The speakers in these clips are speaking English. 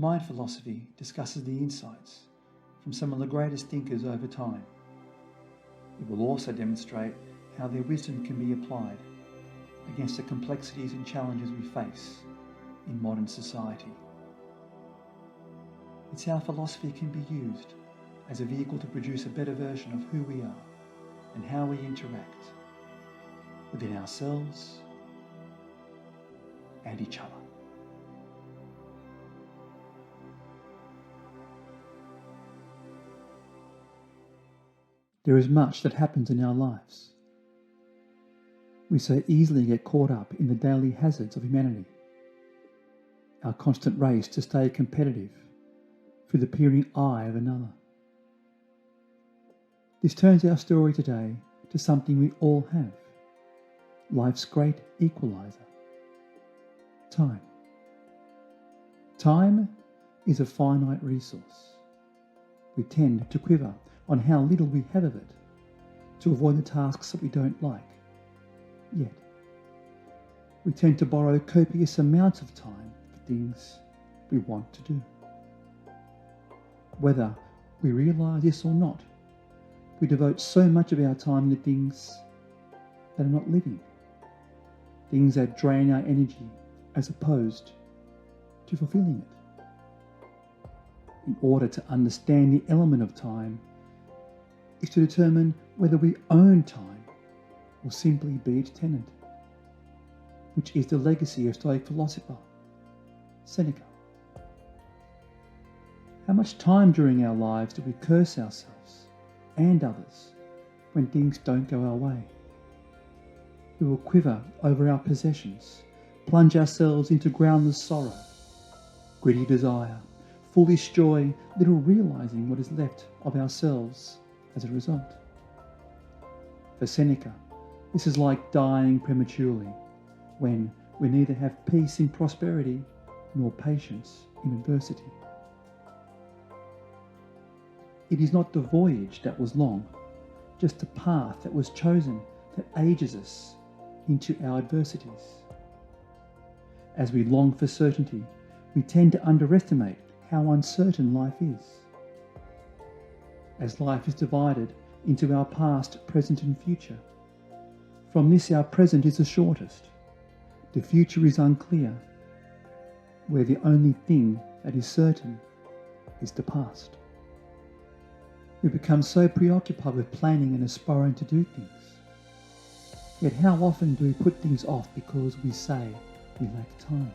Mind philosophy discusses the insights from some of the greatest thinkers over time. It will also demonstrate how their wisdom can be applied against the complexities and challenges we face in modern society. It's how philosophy can be used as a vehicle to produce a better version of who we are and how we interact within ourselves and each other. There is much that happens in our lives. We so easily get caught up in the daily hazards of humanity, our constant race to stay competitive through the peering eye of another. This turns our story today to something we all have, life's great equalizer: time. Time is a finite resource. We tend to quiver on how little we have of it, to avoid the tasks that we don't like. Yet, we tend to borrow copious amounts of time for things we want to do. Whether we realise this or not, we devote so much of our time to things that are not living, things that drain our energy as opposed to fulfilling it. In order to understand the element of time is to determine whether we own time or simply be its tenant, which is the legacy of Stoic philosopher Seneca. How much time during our lives do we curse ourselves and others when things don't go our way? We will quiver over our possessions, plunge ourselves into groundless sorrow, gritty desire, foolish joy, little realising what is left of ourselves as a result. For Seneca, this is like dying prematurely, when we neither have peace in prosperity nor patience in adversity. It is not the voyage that was long, just the path that was chosen that ages us into our adversities. As we long for certainty, we tend to underestimate how uncertain life is. As life is divided into our past, present and future, from this our present is the shortest, the future is unclear, where the only thing that is certain is the past. We become so preoccupied with planning and aspiring to do things. Yet how often do we put things off because we say we lack time?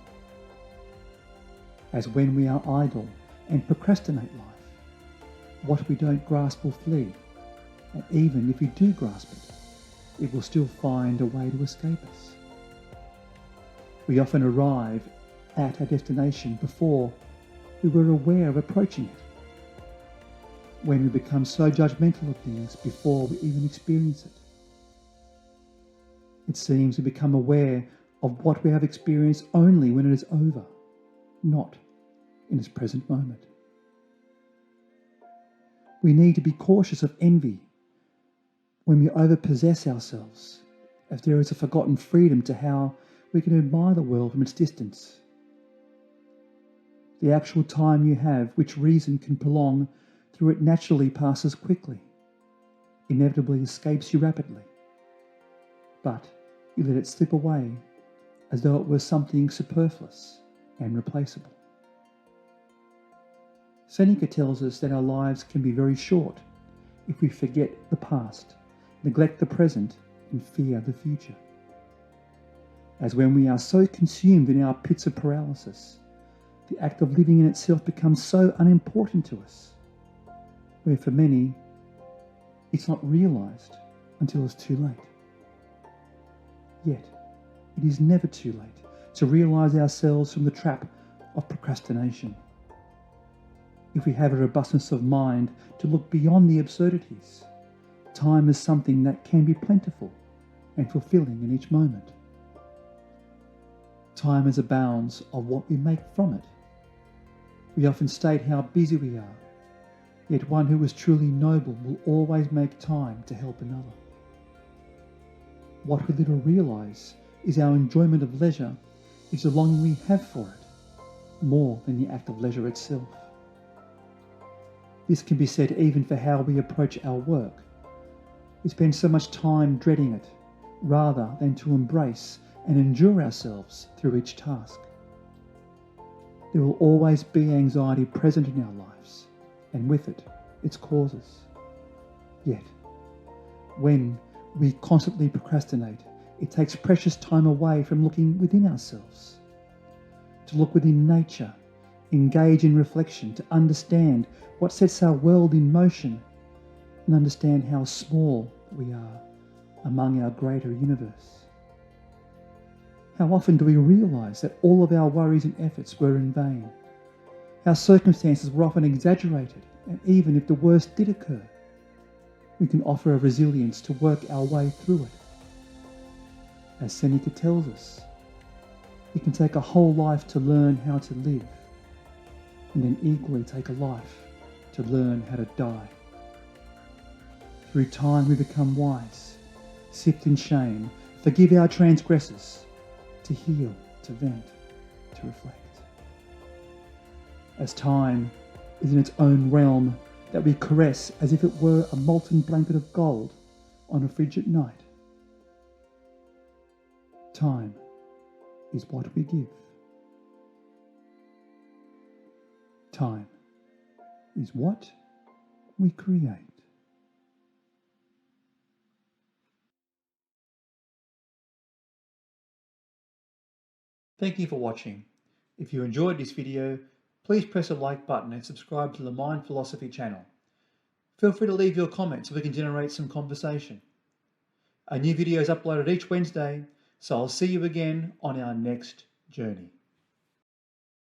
As when we are idle and procrastinate life, what we don't grasp will flee, and even if we do grasp it, it will still find a way to escape us. We often arrive at our destination before we were aware of approaching it, when we become so judgmental of things before we even experience it. It seems we become aware of what we have experienced only when it is over, not in its present moment. We need to be cautious of envy when we overpossess ourselves, as there is a forgotten freedom to how we can admire the world from its distance. The actual time you have, which reason can prolong through it, naturally passes quickly, inevitably escapes you rapidly, but you let it slip away as though it were something superfluous and replaceable. Seneca tells us that our lives can be very short if we forget the past, neglect the present, and fear the future. As when we are so consumed in our pits of paralysis, the act of living in itself becomes so unimportant to us, where for many, it's not realised until it's too late. Yet, it is never too late to realise ourselves from the trap of procrastination. If we have a robustness of mind to look beyond the absurdities, time is something that can be plentiful and fulfilling in each moment. Time is a bounds of what we make from it. We often state how busy we are, yet one who is truly noble will always make time to help another. What we little realise is our enjoyment of leisure is the longing we have for it, more than the act of leisure itself. This can be said even for how we approach our work. We spend so much time dreading it, rather than to embrace and endure ourselves through each task. There will always be anxiety present in our lives, and with it, its causes. Yet, when we constantly procrastinate, it takes precious time away from looking within ourselves. To look within nature, engage in reflection, to understand what sets our world in motion, and understand how small we are among our greater universe. How often do we realise that all of our worries and efforts were in vain? Our circumstances were often exaggerated, and even if the worst did occur, we can offer a resilience to work our way through it. As Seneca tells us, it can take a whole life to learn how to live, and then equally take a life to learn how to die. Through time we become wise, sift in shame, forgive our transgressors, to heal, to vent, to reflect. As time is in its own realm that we caress as if it were a molten blanket of gold on a frigid night, time is what we give. Time is what we create. Thank you for watching. If you enjoyed this video, please press the like button and subscribe to the Mind Philosophy channel. Feel free to leave your comments so we can generate some conversation. A new video is uploaded each Wednesday, so I'll see you again on our next journey.